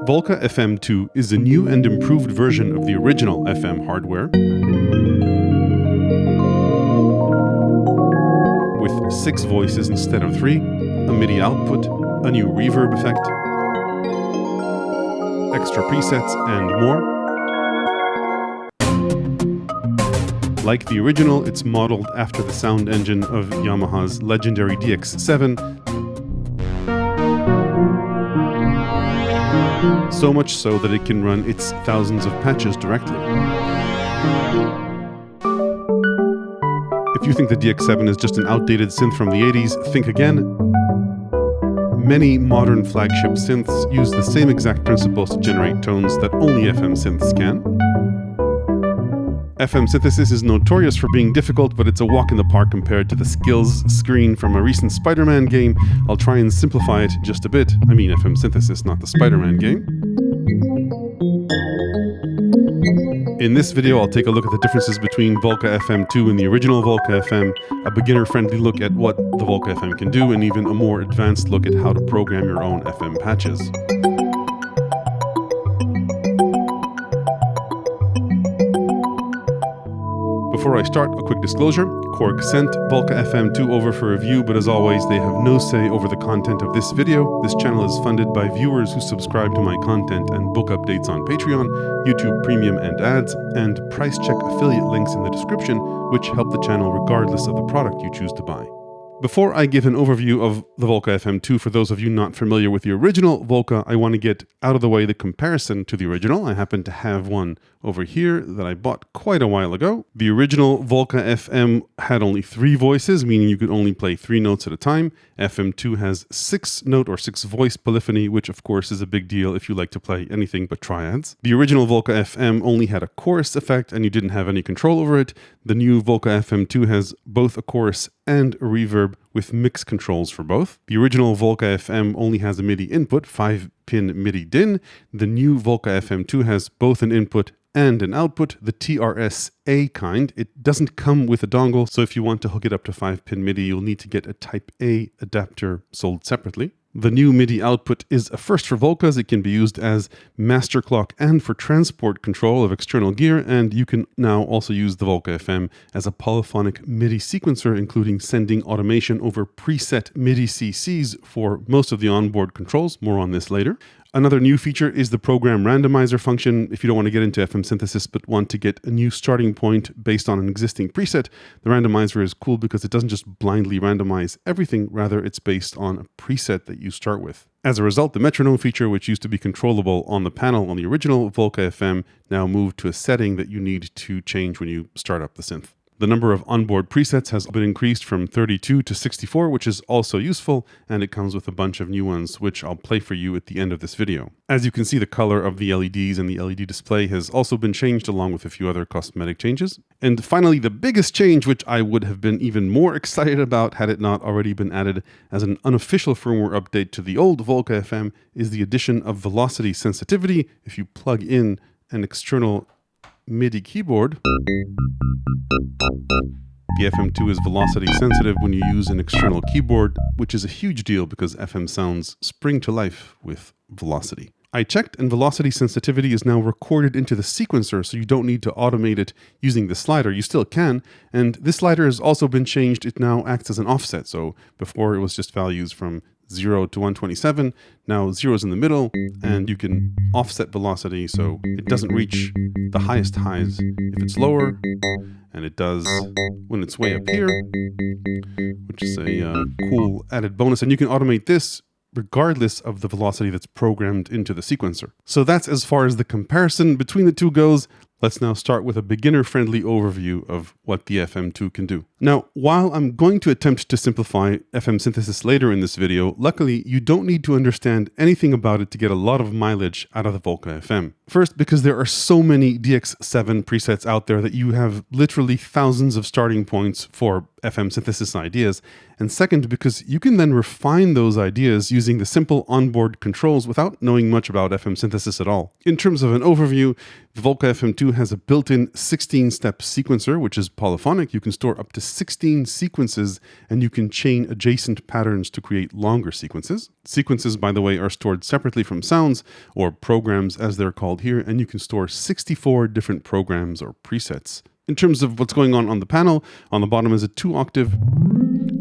Volca FM2 is a new and improved version of the original FM hardware, with 6 voices instead of 3, a MIDI output, a new reverb effect, extra presets, and more. Like the original, it's modeled after the sound engine of Yamaha's legendary DX-7, so much so that it can run its thousands of patches directly. If you think the DX-7 is just an outdated synth from the 80s, think again. Many modern flagship synths use the same exact principles to generate tones that only FM synths can. FM synthesis is notorious for being difficult, but it's a walk in the park compared to the skills screen from a recent Spider-Man game. I'll try and simplify it just a bit. I mean FM synthesis, not the Spider-Man game. In this video, I'll take a look at the differences between Volca FM2 and the original Volca FM, a beginner-friendly look at what the Volca FM can do, and even a more advanced look at how to program your own FM patches. Before I start, a quick disclosure. Korg sent Volca FM2 over for review, but as always, they have no say over the content of this video. This channel is funded by viewers who subscribe to my content and book updates on Patreon, YouTube Premium and ads, and price check affiliate links in the description, which help the channel regardless of the product you choose to buy. Before I give an overview of the Volca FM2, for those of you not familiar with the original Volca, I want to get out of the way the comparison to the original. I happen to have one over here that I bought quite a while ago. The original Volca FM had only 3 voices, meaning you could only play 3 notes at a time. FM2 has 6-note or 6-voice polyphony, which of course is a big deal if you like to play anything but triads. The original Volca FM only had a chorus effect and you didn't have any control over it. The new Volca FM2 has both a chorus and a reverb with mix controls for both. The original Volca FM only has a MIDI input, 5-pin MIDI DIN. The new Volca FM2 has both an input and an output, the TRS A kind. It doesn't come with a dongle, so if you want to hook it up to 5-pin MIDI, you'll need to get a Type A adapter sold separately. The new MIDI output is a first for Volcas. It can be used as master clock and for transport control of external gear, and you can now also use the Volca FM as a polyphonic MIDI sequencer, including sending automation over preset MIDI CCs for most of the onboard controls. More on this later. Another new feature is the program randomizer function. If you don't want to get into FM synthesis but want to get a new starting point based on an existing preset, the randomizer is cool because it doesn't just blindly randomize everything, rather it's based on a preset that you start with. As a result, the metronome feature, which used to be controllable on the panel on the original Volca FM, now moved to a setting that you need to change when you start up the synth. The number of onboard presets has been increased from 32 to 64, which is also useful, and it comes with a bunch of new ones, which I'll play for you at the end of this video. As you can see, the color of the LEDs and the LED display has also been changed, along with a few other cosmetic changes. And finally, the biggest change, which I would have been even more excited about had it not already been added as an unofficial firmware update to the old Volca FM, is the addition of velocity sensitivity. If you plug in an external MIDI keyboard, the FM2 is velocity sensitive when you use an external keyboard, which is a huge deal because FM sounds spring to life with velocity. I checked, and velocity sensitivity is now recorded into the sequencer, so you don't need to automate it using the slider. You still can, and this slider has also been changed. It now acts as an offset, so before it was just values from 0 to 127, now 0 is in the middle, and you can offset velocity so it doesn't reach the highest highs if it's lower, and it does when it's way up here, which is a cool added bonus. And you can automate this regardless of the velocity that's programmed into the sequencer. So that's as far as the comparison between the two goes. Let's now start with a beginner-friendly overview of what the FM2 can do. Now, while I'm going to attempt to simplify FM synthesis later in this video, luckily you don't need to understand anything about it to get a lot of mileage out of the Volca FM. First, because there are so many DX-7 presets out there that you have literally thousands of starting points for FM synthesis ideas, and second, because you can then refine those ideas using the simple onboard controls without knowing much about FM synthesis at all. In terms of an overview, the Volca FM2 has a built-in 16-step sequencer, which is polyphonic. You can store up to 16 sequences, and you can chain adjacent patterns to create longer sequences. Sequences, by the way, are stored separately from sounds, or programs as they're called here, and you can store 64 different programs or presets. In terms of what's going on the panel, on the bottom is a 2-octave,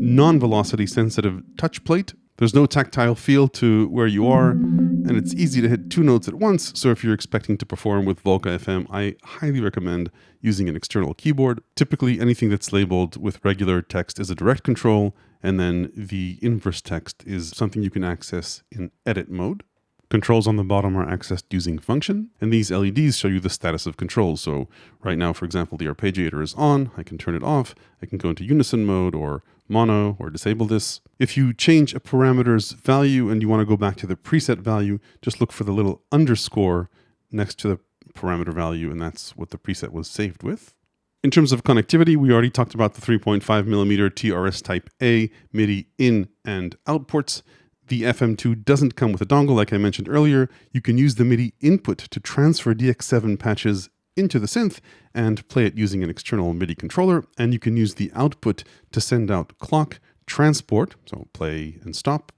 non-velocity sensitive touch plate. There's no tactile feel to where you are, and it's easy to hit 2 notes at once, so if you're expecting to perform with Volca FM, I highly recommend using an external keyboard. Typically, anything that's labeled with regular text is a direct control, and then the inverse text is something you can access in edit mode. Controls on the bottom are accessed using function, and these LEDs show you the status of controls. So right now, for example, the Arpeggiator is on. I can turn it off. I can go into Unison mode or mono or disable this. If you change a parameter's value and you want to go back to the preset value, just look for the little underscore next to the parameter value, and that's what the preset was saved with. In terms of connectivity, we already talked about the 3.5mm TRS Type A MIDI in and out ports. The FM2 doesn't come with a dongle, like I mentioned earlier. You can use the MIDI input to transfer DX-7 patches into the synth and play it using an external MIDI controller. And you can use the output to send out clock, transport, so play and stop.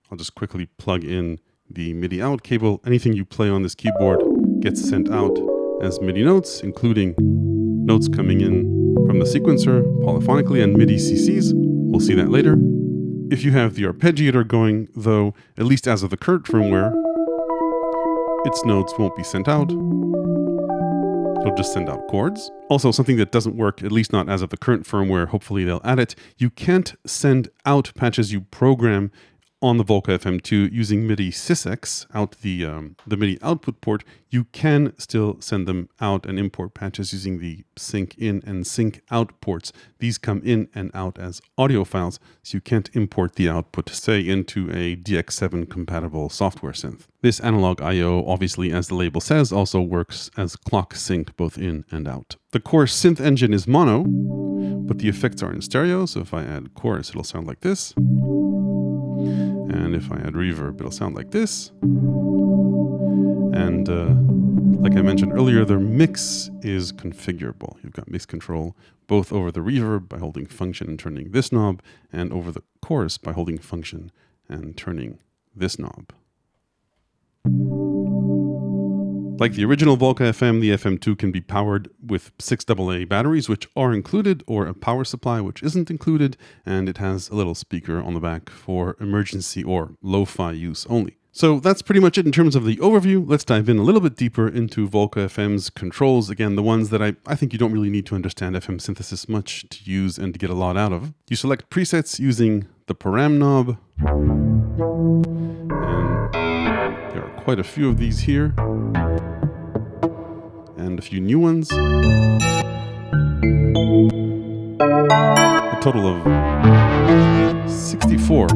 I'll just quickly plug in the MIDI out cable. Anything you play on this keyboard gets sent out as MIDI notes, including notes coming in from the sequencer polyphonically and MIDI CCs. We'll see that later. If you have the Arpeggiator going, though, at least as of the current firmware, its notes won't be sent out. It'll just send out chords. Also, something that doesn't work, at least not as of the current firmware, hopefully they'll add it. You can't send out patches you program on the Volca FM2 using MIDI SYSEX out the MIDI output port. You can still send them out and import patches using the sync in and sync out ports. These come in and out as audio files, so you can't import the output, say, into a DX-7 compatible software synth. This analog I/O, obviously, as the label says, also works as clock sync both in and out. The chorus synth engine is mono, but the effects are in stereo, so if I add chorus, it'll sound like this. And if I add reverb, it'll sound like this. And like I mentioned earlier, their mix is configurable. You've got mix control both over the reverb by holding function and turning this knob, and over the chorus by holding function and turning this knob. Like the original Volca FM, the FM2 can be powered with 6 AA batteries, which are included, or a power supply, which isn't included, and it has a little speaker on the back for emergency or lo-fi use only. So that's pretty much it in terms of the overview. Let's dive in a little bit deeper into Volca FM's controls. Again, the ones that I think you don't really need to understand FM synthesis much to use and to get a lot out of. You select presets using the param knob, and there are quite a few of these here. And a few new ones. A total of 64.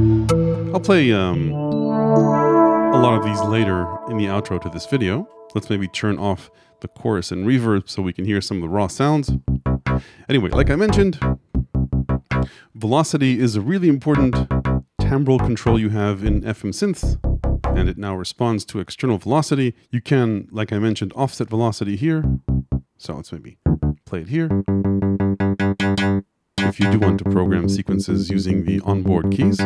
I'll play a lot of these later in the outro to this video. Let's maybe turn off the chorus and reverb so we can hear some of the raw sounds. Anyway, like I mentioned, velocity is a really important timbral control you have in FM synths, and it now responds to external velocity. You can, like I mentioned, offset velocity here. So let's maybe play it here. If you do want to program sequences using the onboard keys.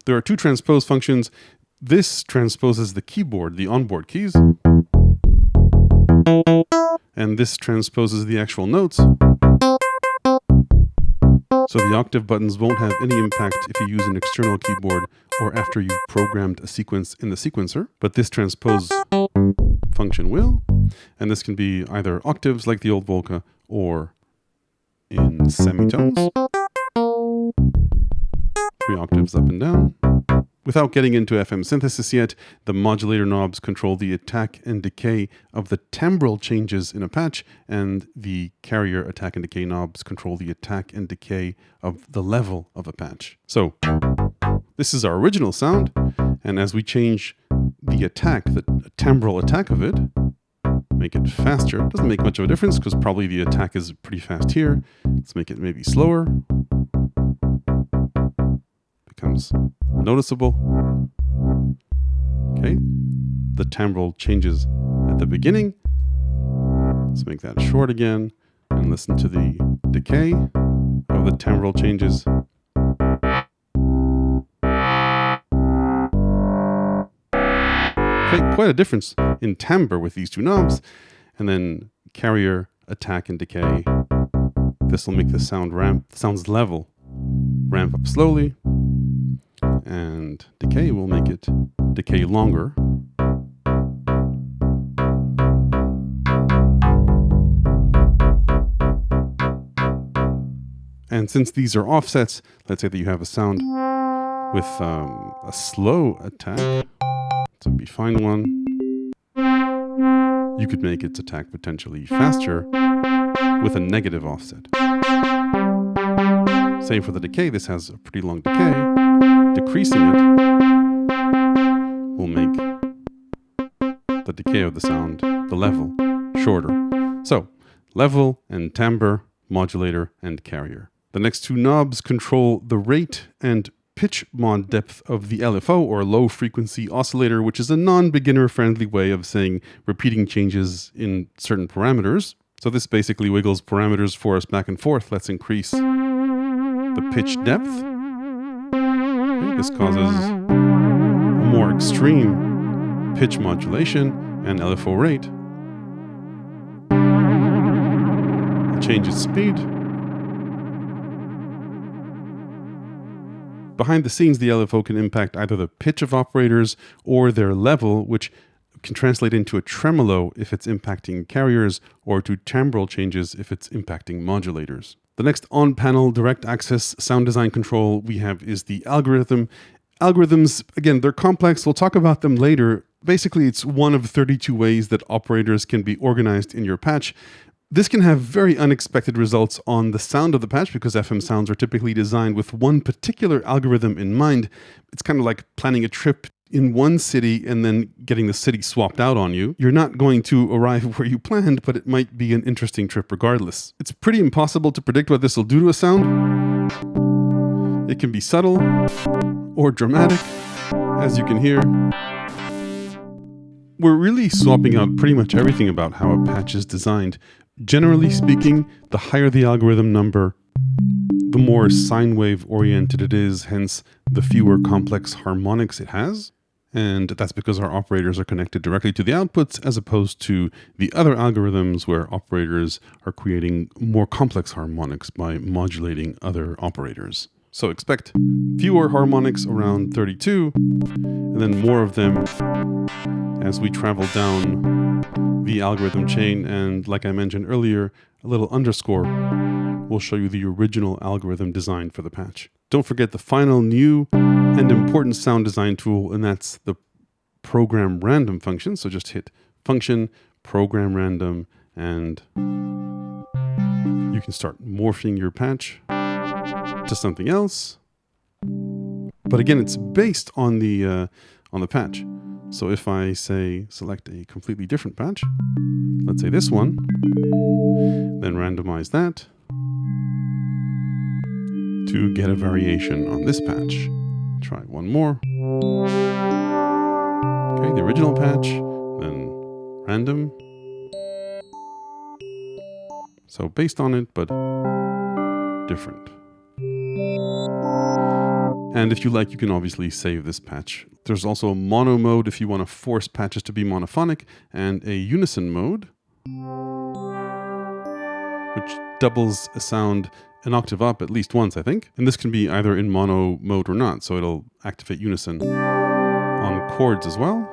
There are 2 transpose functions. This transposes the keyboard, the onboard keys. And this transposes the actual notes. So the octave buttons won't have any impact if you use an external keyboard or after you've programmed a sequence in the sequencer, but this transpose function will, and this can be either octaves like the old Volca or in semitones, 3 octaves up and down. Without getting into FM synthesis yet, the modulator knobs control the attack and decay of the timbral changes in a patch, and the carrier attack and decay knobs control the attack and decay of the level of a patch. So this is our original sound, and as we change the attack, the timbral attack of it, make it faster. It doesn't make much of a difference because probably the attack is pretty fast here. Let's make it maybe slower. becomes noticeable. Okay, the timbral changes at the beginning. Let's make that short again and listen to the decay of the timbral changes. Okay, quite a difference in timbre with these two knobs. And then carrier, attack, and decay. This will make the sounds level, ramp up slowly, and decay will make it decay longer. And since these are offsets, let's say that you have a sound with a slow attack, so be find one. You could make its attack potentially faster with a negative offset. Same for the decay, this has a pretty long decay. Decreasing it will make the decay of the sound, the level, shorter. So, level and timbre, modulator, and carrier. The next two knobs control the rate and pitch mod depth of the LFO, or low frequency oscillator, which is a non-beginner friendly way of saying repeating changes in certain parameters. So this basically wiggles parameters for us back and forth. Let's increase the pitch depth. Okay, this causes a more extreme pitch modulation and LFO rate. It changes speed. Behind the scenes, the LFO can impact either the pitch of operators or their level, which can translate into a tremolo if it's impacting carriers, or to timbral changes if it's impacting modulators. The next on-panel direct access sound design control we have is the algorithm. Algorithms, again, they're complex. We'll talk about them later. Basically, it's one of 32 ways that operators can be organized in your patch. This can have very unexpected results on the sound of the patch because FM sounds are typically designed with one particular algorithm in mind. It's kind of like planning a trip in one city and then getting the city swapped out on you. You're not going to arrive where you planned, but it might be an interesting trip regardless. It's pretty impossible to predict what this will do to a sound. It can be subtle or dramatic, as you can hear. We're really swapping out pretty much everything about how a patch is designed. Generally speaking, the higher the algorithm number, the more sine wave oriented it is, hence the fewer complex harmonics it has. And that's because our operators are connected directly to the outputs, as opposed to the other algorithms where operators are creating more complex harmonics by modulating other operators. So expect fewer harmonics around 32, and then more of them as we travel down the algorithm chain. And like I mentioned earlier, a little underscore will show you the original algorithm design for the patch. Don't forget the final new and important sound design tool, and that's the program random function. So just hit function, program random, and you can start morphing your patch to something else. But again, it's based on the patch. So if I say select a completely different patch, let's say this one, then randomize that to get a variation on this patch. Try one more. Okay, the original patch, then random. So based on it, but different. And if you like, you can obviously save this patch. There's also a mono mode if you want to force patches to be monophonic, and a unison mode, which doubles a sound an octave up at least once, I think. And this can be either in mono mode or not, so it'll activate unison on chords as well.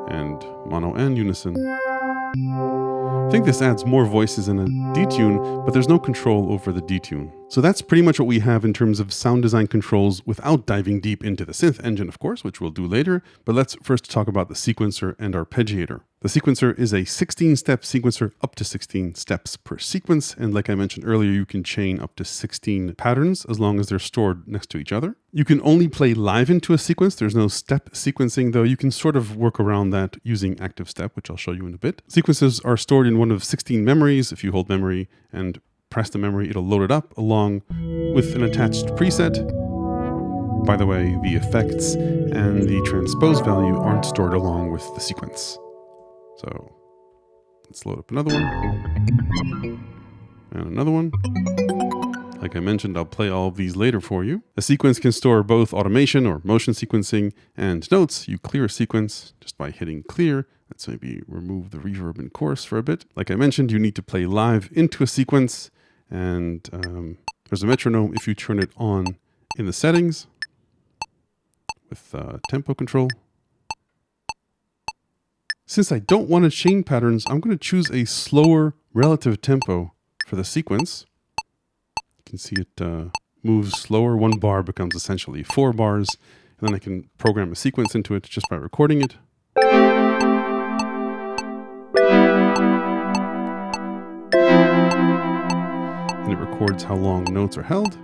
And mono and unison. I think this adds more voices in a detune, but there's no control over the detune. So that's pretty much what we have in terms of sound design controls without diving deep into the synth engine, of course, which we'll do later. But let's first talk about the sequencer and arpeggiator. The sequencer is a 16-step sequencer, up to 16 steps per sequence. And like I mentioned earlier, you can chain up to 16 patterns as long as they're stored next to each other. You can only play live into a sequence. There's no step sequencing, though you can sort of work around that using active step, which I'll show you in a bit. Sequences are stored in one of 16 memories if you hold memory, and press the memory, it'll load it up along with an attached preset. By the way, the effects and the transpose value aren't stored along with the sequence. So let's load up another one. And another one. Like I mentioned, I'll play all of these later for you. A sequence can store both automation or motion sequencing and notes. You clear a sequence just by hitting clear. Let's maybe remove the reverb and chorus for a bit. Like I mentioned, you need to play live into a sequence, and there's a metronome if you turn it on in the settings with tempo control. Since I don't want to chain patterns, I'm going to choose a slower relative tempo for the sequence. You can see it moves slower. 1 bar becomes essentially 4 bars. And then I can program a sequence into it just by recording it. And it records how long notes are held.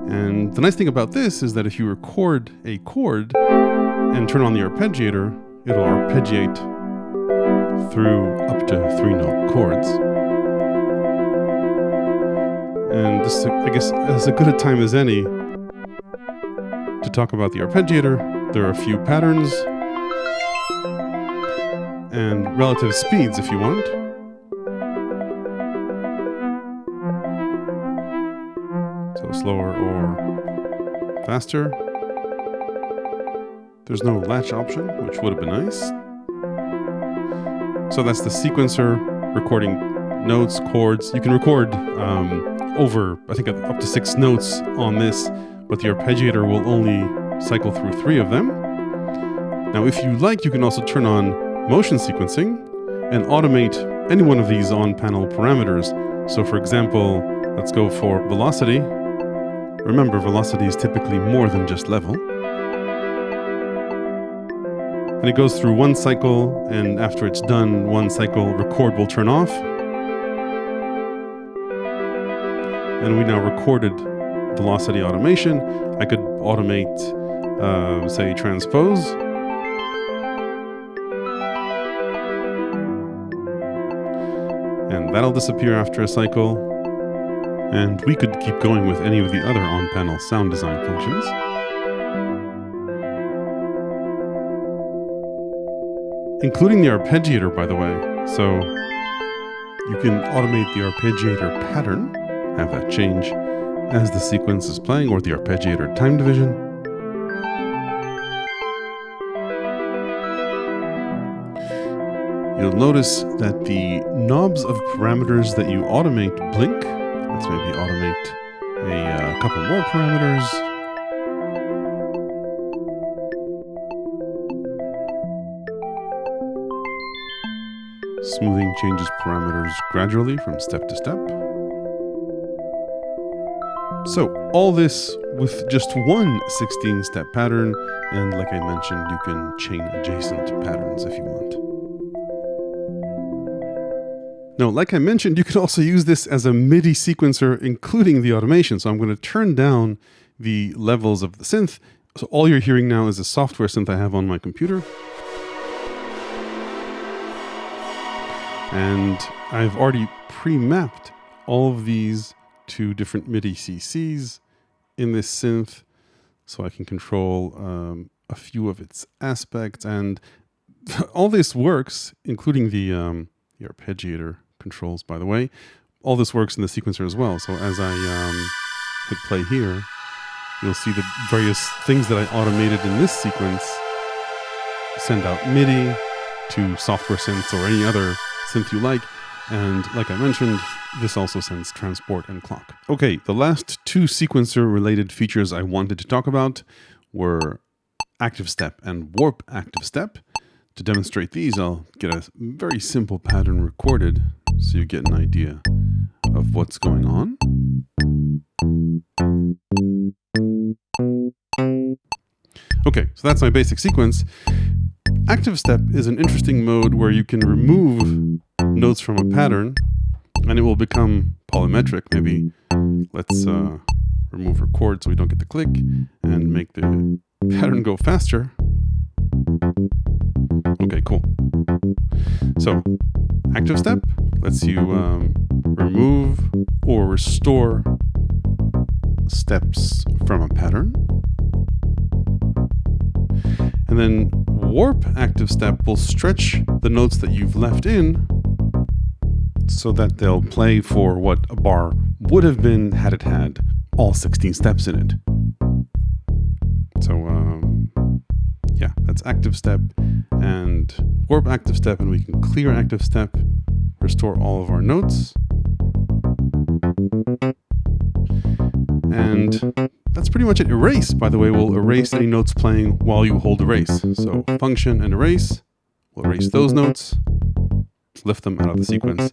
And the nice thing about this is that if you record a chord and turn on the arpeggiator, it'll arpeggiate through up to 3-note chords. And this, I guess, as good a time as any to talk about the arpeggiator. There are a few patterns and relative speeds if you want. So slower or faster. There's no latch option, which would have been nice. So that's the sequencer recording notes, chords. You can record over, I think, up to 6 notes on this, but the arpeggiator will only cycle through 3 of them. Now, if you like, you can also turn on motion sequencing and automate any one of these on-panel parameters. So for example, let's go for velocity. Remember, velocity is typically more than just level. And it goes through 1 cycle, and after it's done 1 cycle, record will turn off. And we now recorded velocity automation. I could automate, say, transpose. And that'll disappear after a cycle. And we could keep going with any of the other on-panel sound design functions. Including the arpeggiator, by the way. So you can automate the arpeggiator pattern, have that change as the sequence is playing, or the arpeggiator time division. You'll notice that the knobs of parameters that you automate blink. Let's maybe automate a couple more parameters. Smoothing changes parameters gradually from step to step. So all this with just one 16-step pattern, and like I mentioned, you can chain adjacent patterns if you want. Now, like I mentioned, you can also use this as a MIDI sequencer, including the automation. So I'm going to turn down the levels of the synth. So all you're hearing now is a software synth I have on my computer. And I've already pre-mapped all of these to different MIDI CCs in this synth, so I can control a few of its aspects. And all this works, including the arpeggiator controls, by the way. All this works in the sequencer as well. So as I hit play here, you'll see the various things that I automated in this sequence send out MIDI to software synths or any other synth you like. And like I mentioned, this also sends transport and clock. Okay, the last 2 sequencer related features I wanted to talk about were active step and warp active step. To demonstrate these, I'll get a very simple pattern recorded so you get an idea of what's going on. Okay, so that's my basic sequence. Active step is an interesting mode where you can remove notes from a pattern and it will become polymetric. Maybe let's remove record so we don't get the click and make the pattern go faster. Okay, cool. So active step lets you remove or restore steps from a pattern. And then warp active step will stretch the notes that you've left in so that they'll play for what a bar would have been had it had all 16 steps in it. So yeah, that's active step and warp active step, and we can clear active step, restore all of our notes. And that's pretty much it. Erase, by the way, will erase any notes playing while you hold erase. So function and erase will erase those notes, lift them out of the sequence.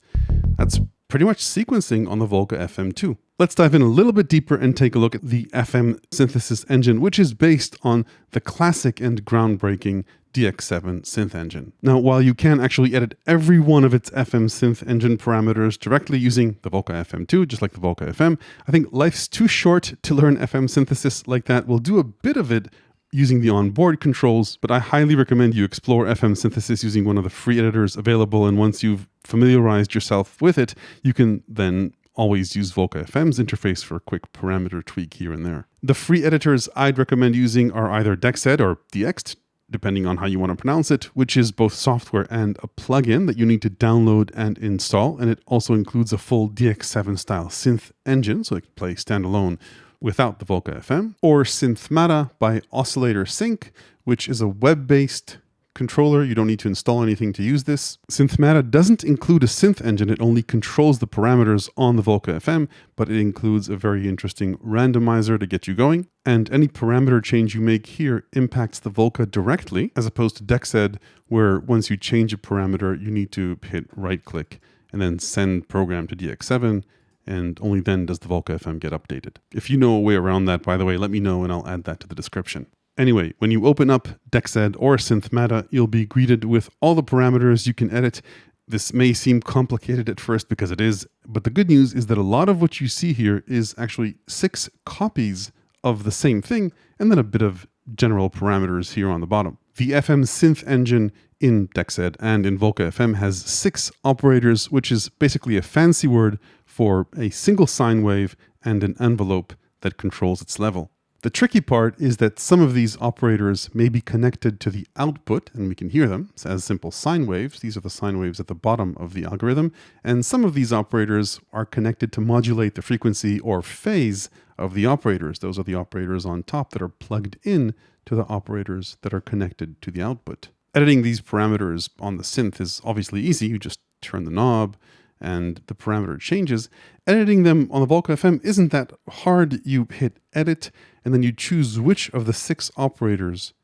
That's pretty much sequencing on the Volca FM2. Let's dive in a little bit deeper and take a look at the FM synthesis engine, which is based on the classic and groundbreaking DX-7 synth engine. Now, while you can actually edit every one of its FM synth engine parameters directly using the Volca FM2, just like the Volca FM, I think life's too short to learn FM synthesis like that. We'll do a bit of it using the onboard controls, but I highly recommend you explore FM synthesis using one of the free editors available, and once you've familiarized yourself with it, you can then always use Volca FM's interface for a quick parameter tweak here and there. The free editors I'd recommend using are either Dexed or Dexed, depending on how you want to pronounce it, which is both software and a plugin that you need to download and install, and it also includes a full DX7 style synth engine, so it can play standalone without the Volca FM, or Synthmata by Oscillator Sync, which is a web-based controller. You don't need to install anything to use this. Synthmata doesn't include a synth engine, it only controls the parameters on the Volca FM, but it includes a very interesting randomizer to get you going. And any parameter change you make here impacts the Volca directly, as opposed to Dexed, where once you change a parameter, you need to hit right-click and then send program to DX7, and only then does the Volca FM get updated. If you know a way around that, by the way, let me know and I'll add that to the description. Anyway, when you open up Dexed or Synthmata, you'll be greeted with all the parameters you can edit. This may seem complicated at first because it is, but the good news is that a lot of what you see here is actually 6 copies of the same thing, and then a bit of general parameters here on the bottom. The FM synth engine in Dexed and in Volca FM has 6 operators, which is basically a fancy word for a single sine wave and an envelope that controls its level. The tricky part is that some of these operators may be connected to the output, and we can hear them as simple sine waves. These are the sine waves at the bottom of the algorithm. And some of these operators are connected to modulate the frequency or phase of the operators. Those are the operators on top that are plugged in to the operators that are connected to the output. Editing these parameters on the synth is obviously easy. You just turn the knob and the parameter changes. Editing them on the Volca FM isn't that hard. You hit edit and then you choose which of the 6 operators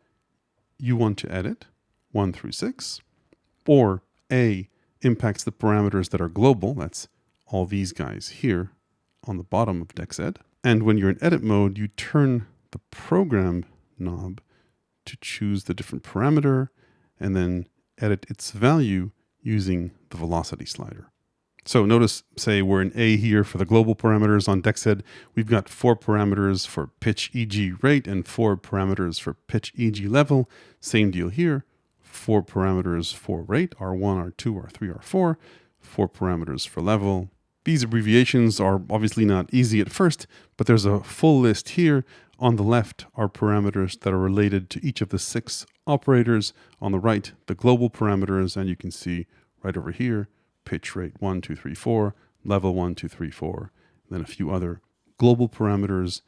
you want to edit, 1 through 6, or A impacts the parameters that are global. That's all these guys here on the bottom of Dexed. And when you're in edit mode, you turn the program knob to choose the different parameter and then edit its value using the velocity slider. So notice, say we're in A here for the global parameters on Dexed. We've got 4 parameters for pitch, EG, rate, and 4 parameters for pitch, EG, level. Same deal here. 4 parameters for rate, R1, R2, R3, R4. 4 parameters for level. These abbreviations are obviously not easy at first, but there's a full list here. On the left are parameters that are related to each of the 6 operators. On the right, the global parameters, and you can see right over here, pitch rate 1, 2, 3, 4, level 1, 2, 3, 4, then a few other global parameters,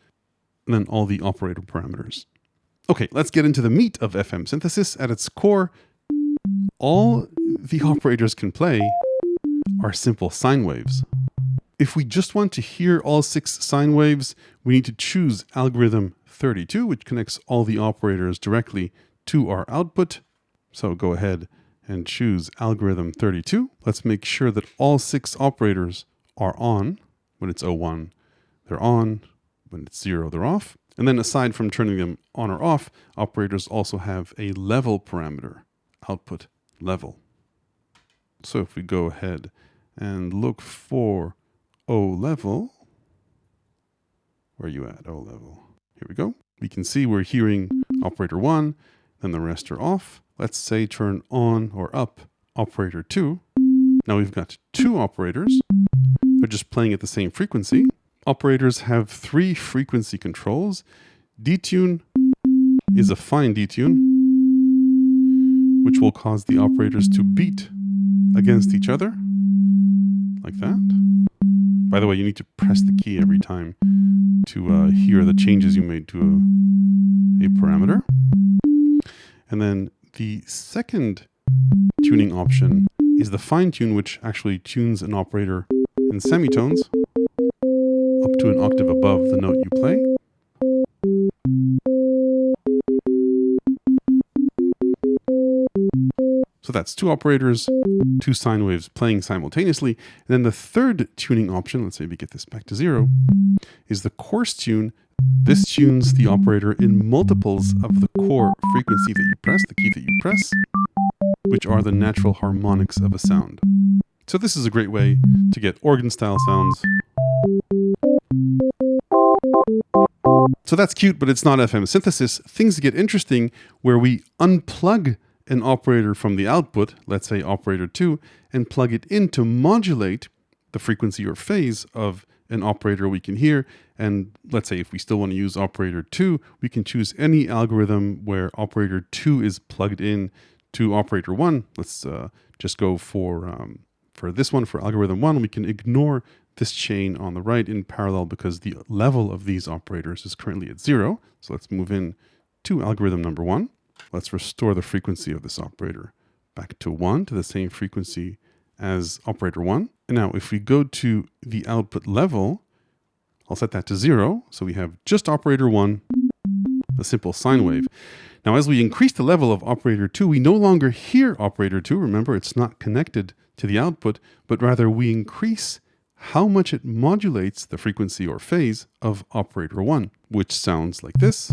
and then all the operator parameters. Okay, let's get into the meat of FM synthesis. At its core, all the operators can play are simple sine waves. If we just want to hear all 6 sine waves, we need to choose algorithm 32, which connects all the operators directly to our output. So go ahead and choose algorithm 32. Let's make sure that all 6 operators are on. When it's 01, they're on. When it's 0, they're off. And then aside from turning them on or off, operators also have a level parameter, output level. So if we go ahead and look for O level, where are you at, O level? Here we go. We can see we're hearing operator 1, then the rest are off. let's say turn on or up operator 2. Now we've got two operators. They're just playing at the same frequency. Operators have 3 frequency controls. Detune is a fine detune, which will cause the operators to beat against each other, like that. By the way, you need to press the key every time to hear the changes you made to a parameter. And then the second tuning option is the fine tune, which actually tunes an operator in semitones up to an octave above the note you play. So that's 2 operators, 2 sine waves playing simultaneously. And then the third tuning option, let's say we get this back to 0, is the coarse tune. This tunes the operator in multiples of the core frequency that you press, the key that you press, which are the natural harmonics of a sound. So this is a great way to get organ-style sounds. So that's cute, but it's not FM synthesis. Things get interesting where we unplug an operator from the output, let's say operator 2, and plug it in to modulate the frequency or phase of an operator we can hear. And let's say if we still want to use operator 2, we can choose any algorithm where operator 2 is plugged in to operator 1. Let's just go for this one, for algorithm 1. We can ignore this chain on the right in parallel because the level of these operators is currently at 0. So let's move in to algorithm number 1. Let's restore the frequency of this operator back to 1, to the same frequency as operator 1. And now if we go to the output level, I'll set that to 0. So we have just operator 1, a simple sine wave. Now as we increase the level of operator 2, we no longer hear operator 2. Remember, it's not connected to the output, but rather we increase how much it modulates the frequency or phase of operator 1, which sounds like this.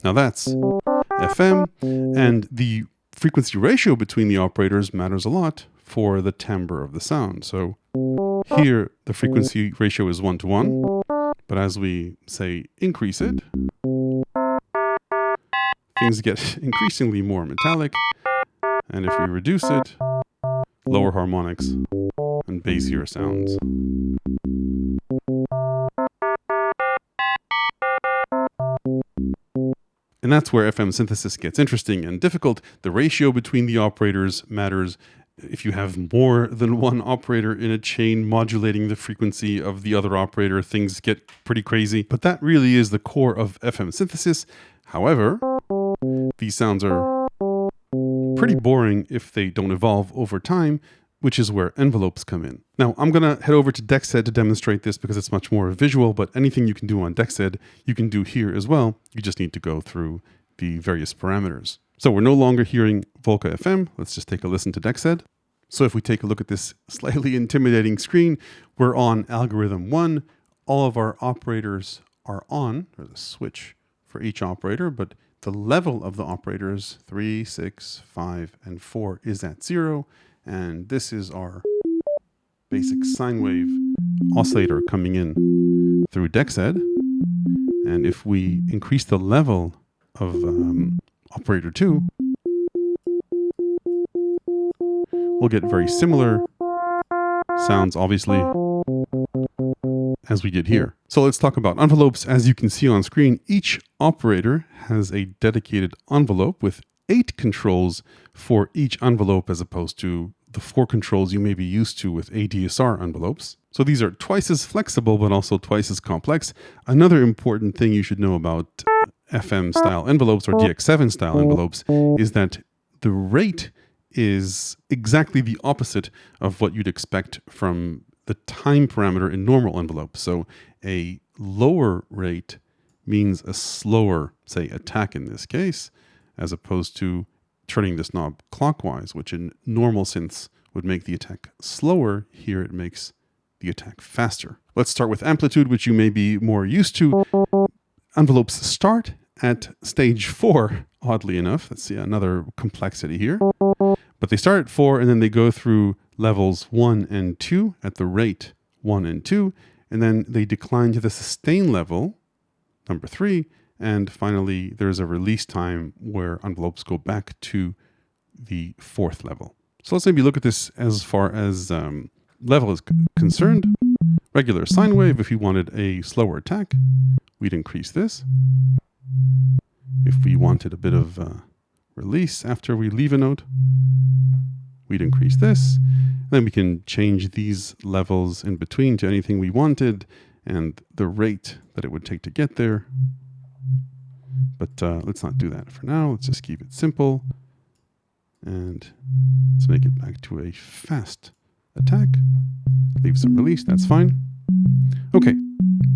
Now that's FM, and the frequency ratio between the operators matters a lot for the timbre of the sound. So here the frequency ratio is 1:1, but as we say increase it, things get increasingly more metallic, and if we reduce it, lower harmonics and bassier sounds. And that's where FM synthesis gets interesting and difficult. The ratio between the operators matters. If you have more than one operator in a chain modulating the frequency of the other operator, things get pretty crazy. But that really is the core of FM synthesis. However, these sounds are pretty boring if they don't evolve over time, which is where envelopes come in. Now, I'm going to head over to Dexed to demonstrate this because it's much more visual, but anything you can do on Dexed, you can do here as well. You just need to go through the various parameters. So we're no longer hearing Volca FM. Let's just take a listen to Dexed. So if we take a look at this slightly intimidating screen, we're on algorithm 1. All of our operators are on. There's a switch for each operator, but the level of the operators, 3, 6, 5, and 4 is at 0. And this is our basic sine wave oscillator coming in through Dexed. And if we increase the level of operator 2, we'll get very similar sounds, obviously, as we did here. So let's talk about envelopes. As you can see on screen, each operator has a dedicated envelope with 8 controls for each envelope as opposed to the 4 controls you may be used to with ADSR envelopes. So these are twice as flexible, but also twice as complex. Another important thing you should know about FM style envelopes or DX-7 style envelopes is that the rate is exactly the opposite of what you'd expect from the time parameter in normal envelopes. So a lower rate means a slower, say, attack in this case, as opposed to turning this knob clockwise, which in normal synths would make the attack slower. Here it makes the attack faster. Let's start with amplitude, which you may be more used to. Envelopes start at stage 4, oddly enough. Let's see another complexity here. But they start at 4 and then they go through levels 1 and 2 at the rate 1 and 2, and then they decline to the sustain level, number 3, and finally there's a release time where envelopes go back to the 4th level. So let's maybe look at this as far as level is concerned. Regular sine wave, if we wanted a slower attack, we'd increase this. If we wanted a bit of release after we leave a note, we'd increase this. Then we can change these levels in between to anything we wanted and the rate that it would take to get there. But let's not do that for now. Let's just keep it simple. And let's make it back to a fast attack. Leave some release, that's fine. Okay,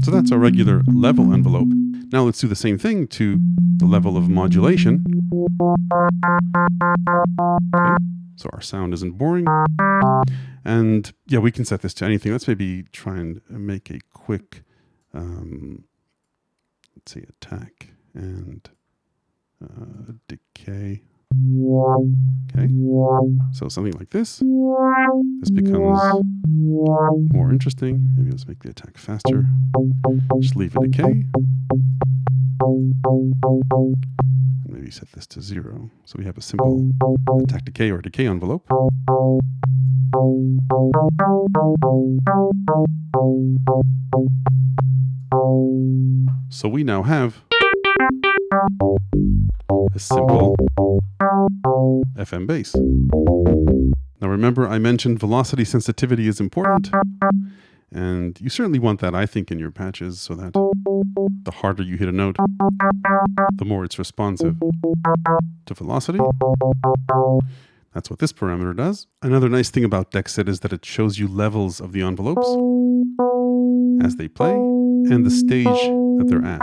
so that's our regular level envelope. Now let's do the same thing to the level of modulation. Okay, so our sound isn't boring. And yeah, we can set this to anything. Let's maybe try and make a quick, let's see, attack and decay. Okay, so something like this. This becomes more interesting. Maybe let's make the attack faster. Just leave a decay. And maybe set this to 0. So we have a simple attack decay or decay envelope. So we now have a simple FM bass. Now remember, I mentioned velocity sensitivity is important, and you certainly want that, I think, in your patches, so that the harder you hit a note, the more it's responsive to velocity. That's what this parameter does. Another nice thing about Dexed is that it shows you levels of the envelopes as they play and the stage that they're at,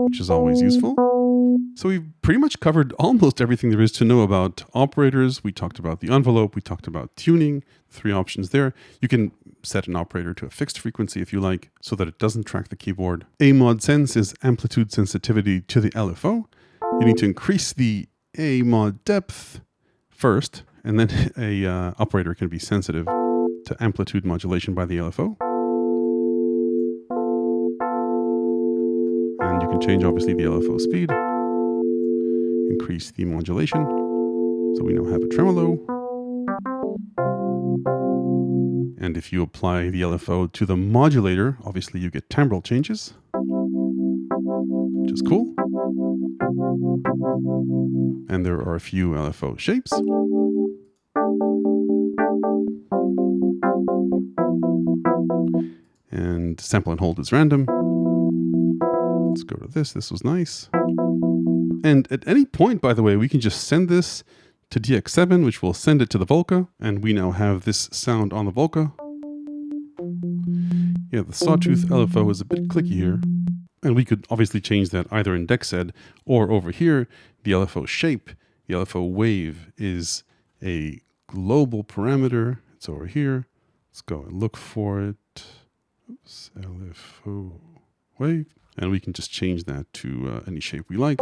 which is always useful. So we've pretty much covered almost everything there is to know about operators. We talked about the envelope, we talked about tuning, 3 options there. You can set an operator to a fixed frequency if you like, so that it doesn't track the keyboard. A mod sense is amplitude sensitivity to the LFO. You need to increase the A mod depth first, and then a operator can be sensitive to amplitude modulation by the LFO. And you can change, obviously, the LFO speed, increase the modulation, so we now have a tremolo. And if you apply the LFO to the modulator, obviously you get timbral changes, which is cool. And there are a few LFO shapes. And sample and hold is random. Let's go to this. This was nice. And at any point, by the way, we can just send this to DX-7, which will send it to the Volca, and we now have this sound on the Volca. Yeah, the sawtooth LFO is a bit clicky here, and we could obviously change that either in Dexed or over here. The LFO shape, the LFO wave is a global parameter. It's over here. Let's go and look for it. Oops, LFO wave. And we can just change that to any shape we like.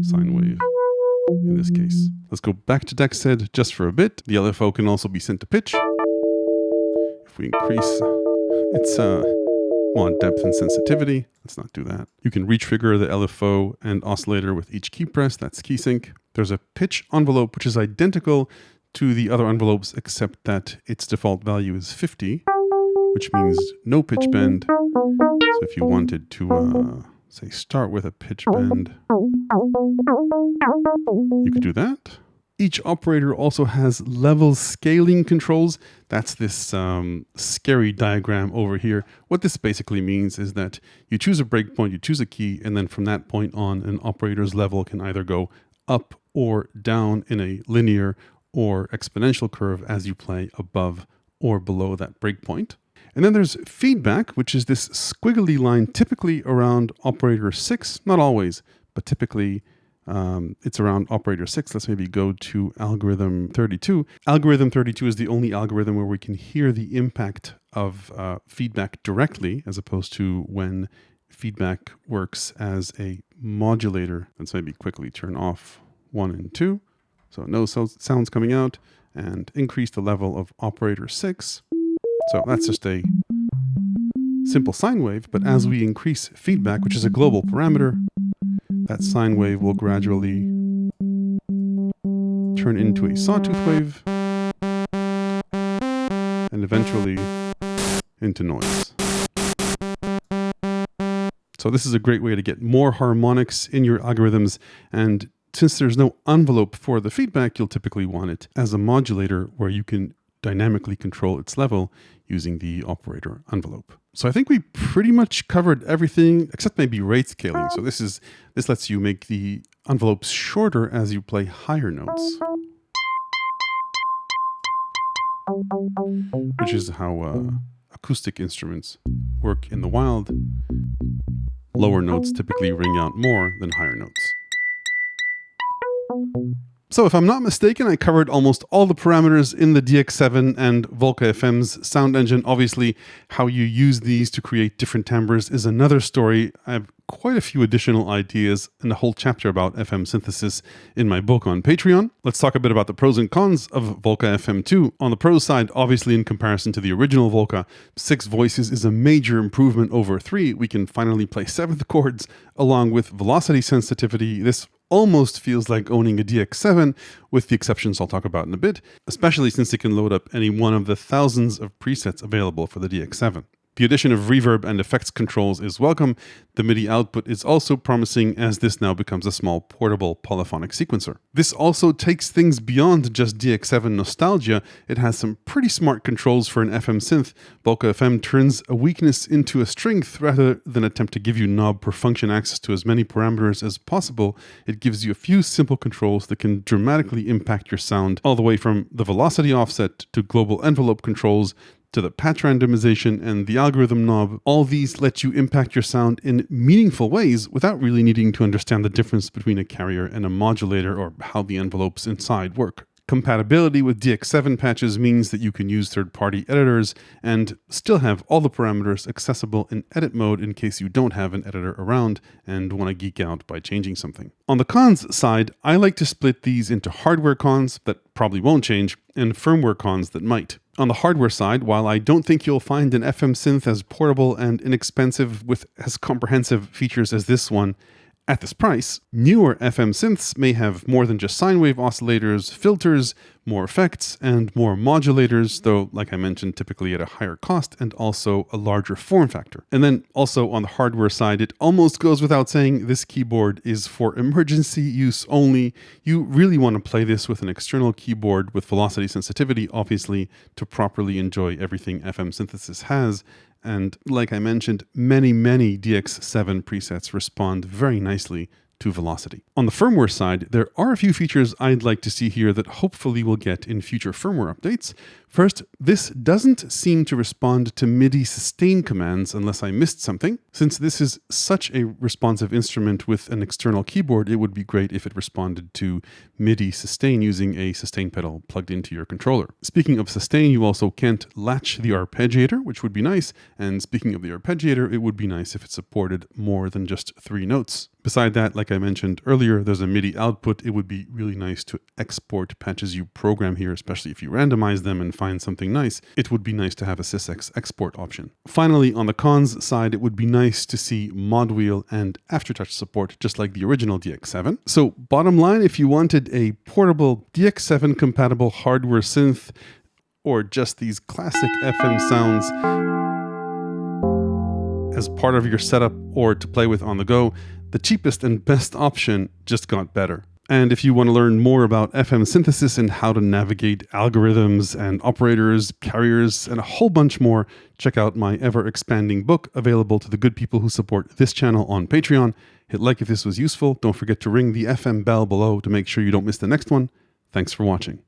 Sine wave in this case. Let's go back to Dexed just for a bit. The LFO can also be sent to pitch. If we increase its mod depth and sensitivity, let's not do that. You can retrigger the LFO and oscillator with each key press. That's key sync. There's a pitch envelope which is identical to the other envelopes except that its default value is 50, which means no pitch bend. So if you wanted to, say, start with a pitch bend, you could do that. Each operator also has level scaling controls. That's this scary diagram over here. What this basically means is that you choose a breakpoint, you choose a key, and then from that point on, an operator's level can either go up or down in a linear or exponential curve as you play above or below that breakpoint. And then there's feedback, which is this squiggly line typically around operator 6, not always, but typically it's around operator 6. Let's maybe go to algorithm 32. Algorithm 32 is the only algorithm where we can hear the impact of feedback directly, as opposed to when feedback works as a modulator. Let's maybe quickly turn off 1 and 2. So no sounds coming out, and increase the level of operator 6. So that's just a simple sine wave, but as we increase feedback, which is a global parameter, that sine wave will gradually turn into a sawtooth wave and eventually into noise. So this is a great way to get more harmonics in your algorithms, and since there's no envelope for the feedback, you'll typically want it as a modulator where you can dynamically control its level using the operator envelope. So I think we pretty much covered everything except maybe rate scaling. So this lets you make the envelopes shorter as you play higher notes, which is how acoustic instruments work in the wild. Lower notes typically ring out more than higher notes. So if I'm not mistaken, I covered almost all the parameters in the DX-7 and Volca FM's sound engine. Obviously, how you use these to create different timbres is another story. I have quite a few additional ideas and a whole chapter about FM synthesis in my book on Patreon. Let's talk a bit about the pros and cons of Volca FM2. On the pros side, obviously in comparison to the original Volca, 6 voices is a major improvement over 3. We can finally play 7th chords along with velocity sensitivity. This almost feels like owning a DX-7, with the exceptions I'll talk about in a bit, especially since it can load up any one of the thousands of presets available for the DX-7. The addition of reverb and effects controls is welcome. The MIDI output is also promising, as this now becomes a small portable polyphonic sequencer. This also takes things beyond just DX7 nostalgia. It has some pretty smart controls for an FM synth. Volca FM turns a weakness into a strength rather than attempt to give you knob per function access to as many parameters as possible. It gives you a few simple controls that can dramatically impact your sound, all the way from the velocity offset to global envelope controls to the patch randomization and the algorithm knob. All these let you impact your sound in meaningful ways without really needing to understand the difference between a carrier and a modulator or how the envelopes inside work. Compatibility with DX7 patches means that you can use third-party editors and still have all the parameters accessible in edit mode in case you don't have an editor around and want to geek out by changing something. On the cons side, I like to split these into hardware cons that probably won't change and firmware cons that might. On the hardware side, while I don't think you'll find an FM synth as portable and inexpensive with as comprehensive features as this one, at this price, newer FM synths may have more than just sine wave oscillators, filters, more effects, and more modulators, though, like I mentioned, typically at a higher cost and also a larger form factor. And then also on the hardware side, it almost goes without saying this keyboard is for emergency use only. You really want to play this with an external keyboard with velocity sensitivity, obviously, to properly enjoy everything FM synthesis has. And like I mentioned, many DX7 presets respond very nicely to velocity. On the firmware side, there are a few features I'd like to see here that hopefully we'll get in future firmware updates. First, this doesn't seem to respond to MIDI sustain commands unless I missed something. Since this is such a responsive instrument with an external keyboard, it would be great if it responded to MIDI sustain using a sustain pedal plugged into your controller. Speaking of sustain, you also can't latch the arpeggiator, which would be nice. And speaking of the arpeggiator, it would be nice if it supported more than just 3 notes. Beside that, like I mentioned earlier, there's a MIDI output. It would be really nice to export patches you program here, especially if you randomize them and find something nice. It would be nice to have a SYSEX export option. Finally, on the cons side, it would be nice to see mod wheel and aftertouch support, just like the original DX7. So bottom line, if you wanted a portable DX7 compatible hardware synth, or just these classic FM sounds as part of your setup or to play with on the go, the cheapest and best option just got better. And if you want to learn more about FM synthesis and how to navigate algorithms and operators, carriers, and a whole bunch more, check out my ever-expanding book available to the good people who support this channel on Patreon. Hit like if this was useful. Don't forget to ring the FM bell below to make sure you don't miss the next one. Thanks for watching.